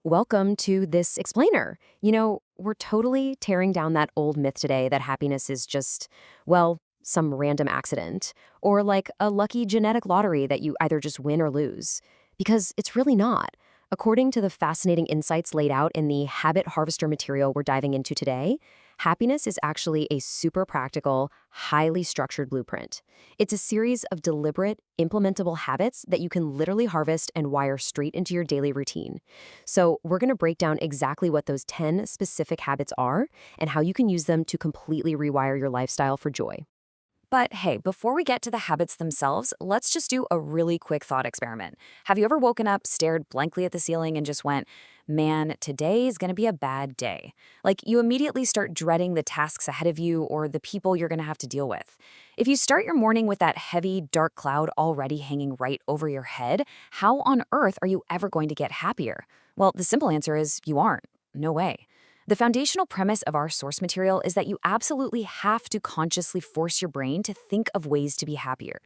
Welcome to this explainer. We're totally tearing down that old myth today that happiness is just, well, some random accident or like a lucky genetic lottery that you either just win or lose. Because it's really not. According to the fascinating insights laid out in the Habit Harvester material we're diving into today, happiness is actually a super practical, highly structured blueprint. It's a series of deliberate, implementable habits that you can literally harvest and wire straight into your daily routine. So, we're going to break down exactly what those 10 specific habits are and how you can use them to completely rewire your lifestyle for joy. But hey, before we get to the habits themselves, let's just do a really quick thought experiment. Have you ever woken up, stared blankly at the ceiling, and just went, man, today is going to be a bad day? Like you immediately start dreading the tasks ahead of you or the people you're going to have to deal with. If you start your morning with that heavy, dark cloud already hanging right over your head, how on earth are you ever going to get happier? Well, the simple answer is you aren't. No way. The foundational premise of our source material is that you absolutely have to consciously force your brain to think of ways to be happier.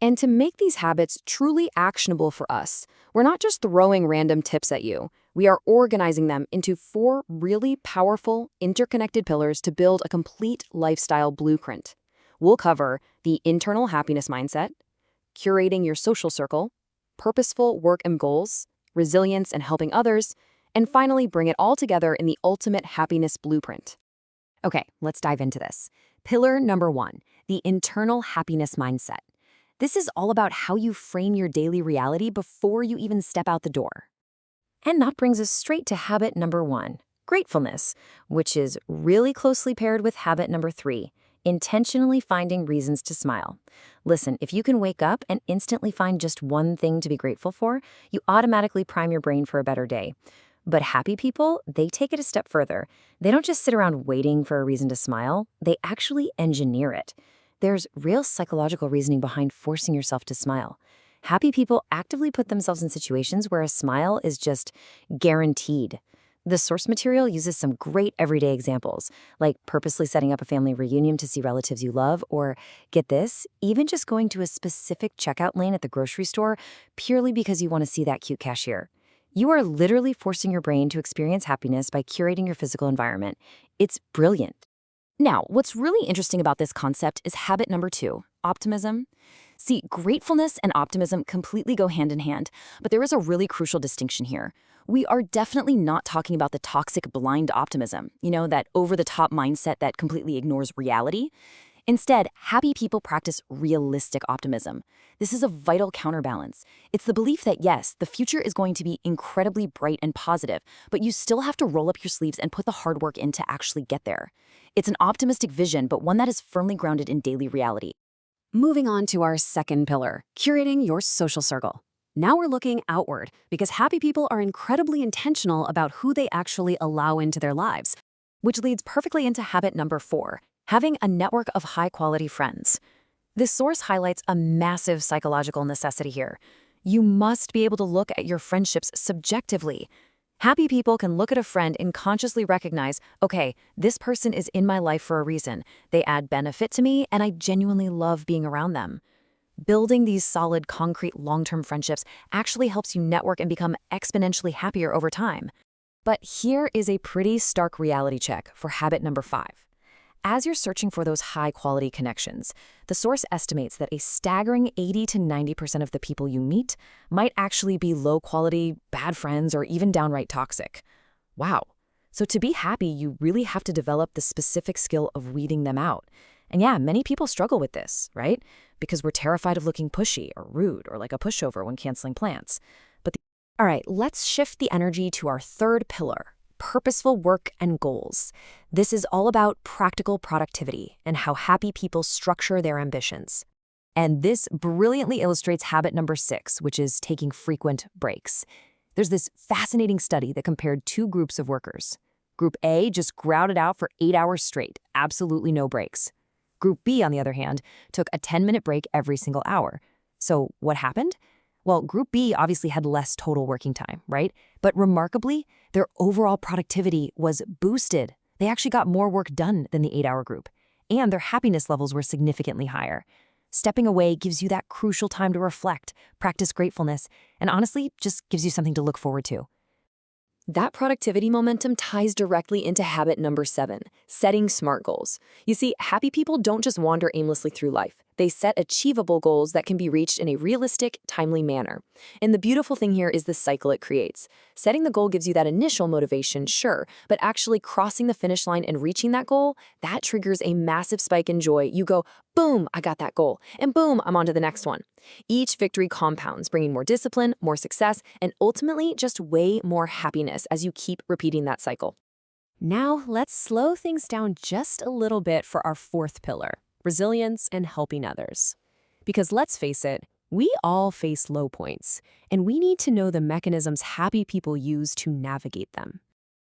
And to make these habits truly actionable for us, we're not just throwing random tips at you. We are organizing them into 4 really powerful, interconnected pillars to build a complete lifestyle blueprint. We'll cover the internal happiness mindset, curating your social circle, purposeful work and goals, resilience and helping others, and finally bring it all together in the ultimate happiness blueprint. Okay, let's dive into this. Pillar number 1, the internal happiness mindset. This is all about how you frame your daily reality before you even step out the door. And that brings us straight to habit number 1, gratefulness, which is really closely paired with habit number 3, intentionally finding reasons to smile. Listen, if you can wake up and instantly find just one thing to be grateful for, you automatically prime your brain for a better day. But happy people, they take it a step further. They don't just sit around waiting for a reason to smile, they actually engineer it. There's real psychological reasoning behind forcing yourself to smile. Happy people actively put themselves in situations where a smile is just guaranteed. The source material uses some great everyday examples, like purposely setting up a family reunion to see relatives you love, or, get this, even just going to a specific checkout lane at the grocery store purely because you want to see that cute cashier. You are literally forcing your brain to experience happiness by curating your physical environment. It's brilliant. Now, what's really interesting about this concept is habit number 2, optimism. See, gratefulness and optimism completely go hand in hand, but there is a really crucial distinction here. We are definitely not talking about the toxic blind optimism, that over-the-top mindset that completely ignores reality. Instead, happy people practice realistic optimism. This is a vital counterbalance. It's the belief that yes, the future is going to be incredibly bright and positive, but you still have to roll up your sleeves and put the hard work in to actually get there. It's an optimistic vision, but one that is firmly grounded in daily reality. Moving on to our second pillar, curating your social circle. Now we're looking outward because happy people are incredibly intentional about who they actually allow into their lives, which leads perfectly into habit number 4, having a network of high-quality friends. This source highlights a massive psychological necessity here. You must be able to look at your friendships subjectively. Happy people can look at a friend and consciously recognize, okay, this person is in my life for a reason. They add benefit to me, and I genuinely love being around them. Building these solid, concrete, long-term friendships actually helps you network and become exponentially happier over time. But here is a pretty stark reality check for habit number 5. As you're searching for those high-quality connections, the source estimates that a staggering 80 to 90% of the people you meet might actually be low-quality, bad friends, or even downright toxic. Wow. So to be happy, you really have to develop the specific skill of weeding them out. And yeah, many people struggle with this, right? Because we're terrified of looking pushy or rude or like a pushover when canceling plans. All right, let's shift the energy to our third pillar, purposeful work and goals. This is all about practical productivity and how happy people structure their ambitions. And this brilliantly illustrates habit number 6, which is taking frequent breaks. There's this fascinating study that compared 2 groups of workers. Group A just grounded it out for 8 hours straight, absolutely no breaks. Group B, on the other hand, took a 10-minute break every single hour. So what happened? Well, Group B obviously had less total working time, right? But remarkably, their overall productivity was boosted. They actually got more work done than the 8-hour group, and their happiness levels were significantly higher. Stepping away gives you that crucial time to reflect, practice gratefulness, and honestly, just gives you something to look forward to. That productivity momentum ties directly into habit number 7, setting SMART goals. You see, happy people don't just wander aimlessly through life. They set achievable goals that can be reached in a realistic, timely manner. And the beautiful thing here is the cycle it creates. Setting the goal gives you that initial motivation, sure, but actually crossing the finish line and reaching that goal, that triggers a massive spike in joy. You go, boom, I got that goal, and boom, I'm on to the next one. Each victory compounds, bringing more discipline, more success, and ultimately just way more happiness as you keep repeating that cycle. Now, let's slow things down just a little bit for our fourth pillar, resilience and helping others. Because let's face it, we all face low points, and we need to know the mechanisms happy people use to navigate them.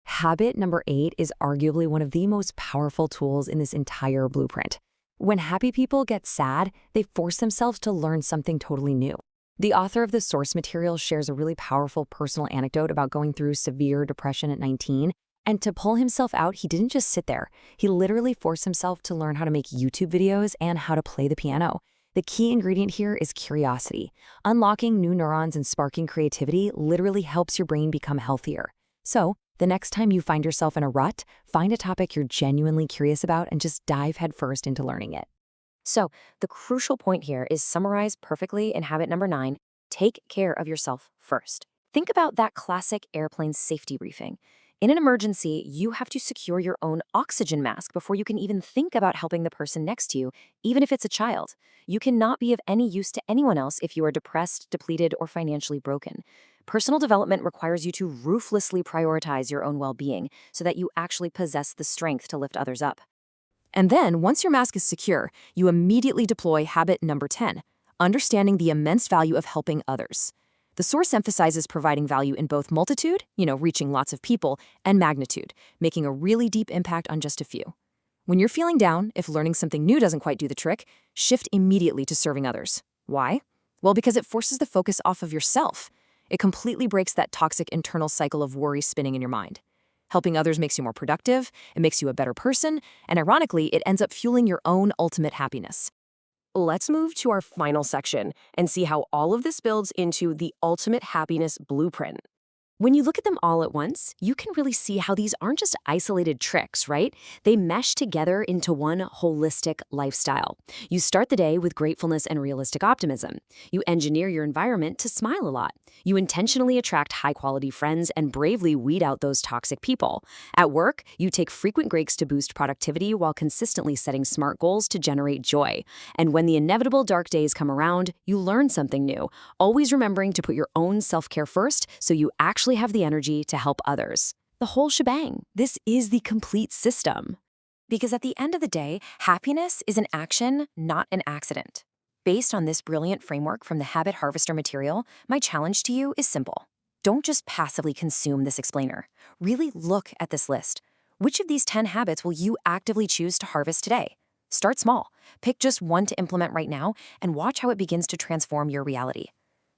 Habit number 8 is arguably one of the most powerful tools in this entire blueprint. When happy people get sad, they force themselves to learn something totally new. The author of the source material shares a really powerful personal anecdote about going through severe depression at 19. And to pull himself out, he didn't just sit there. He literally forced himself to learn how to make YouTube videos and how to play the piano. The key ingredient here is curiosity. Unlocking new neurons and sparking creativity literally helps your brain become healthier. So, the next time you find yourself in a rut, find a topic you're genuinely curious about and just dive headfirst into learning it. So, the crucial point here is summarized perfectly in habit number 9, take care of yourself first. Think about that classic airplane safety briefing. In an emergency, you have to secure your own oxygen mask before you can even think about helping the person next to you, even if it's a child. You cannot be of any use to anyone else if you are depressed, depleted, or financially broken. Personal development requires you to ruthlessly prioritize your own well-being so that you actually possess the strength to lift others up. And then, once your mask is secure, you immediately deploy habit number 10, understanding the immense value of helping others. The source emphasizes providing value in both multitude, reaching lots of people, and magnitude, making a really deep impact on just a few. When you're feeling down, if learning something new doesn't quite do the trick, shift immediately to serving others. Why? Well, because it forces the focus off of yourself. It completely breaks that toxic internal cycle of worry spinning in your mind. Helping others makes you more productive, it makes you a better person, and ironically, it ends up fueling your own ultimate happiness. Let's move to our final section and see how all of this builds into the ultimate happiness blueprint. When you look at them all at once, you can really see how these aren't just isolated tricks, right? They mesh together into one holistic lifestyle. You start the day with gratefulness and realistic optimism. You engineer your environment to smile a lot. You intentionally attract high-quality friends and bravely weed out those toxic people. At work, you take frequent breaks to boost productivity while consistently setting SMART goals to generate joy. And when the inevitable dark days come around, you learn something new, always remembering to put your own self-care first so you actually have the energy to help others. The whole shebang. This is the complete system. Because at the end of the day, happiness is an action, not an accident. Based on this brilliant framework from the Habit Harvester material, my challenge to you is simple. Don't just passively consume this explainer. Really look at this list. Which of these 10 habits will you actively choose to harvest today? Start small. Pick just one to implement right now and watch how it begins to transform your reality.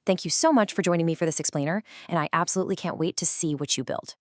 Thank you so much for joining me for this explainer, and I absolutely can't wait to see what you build.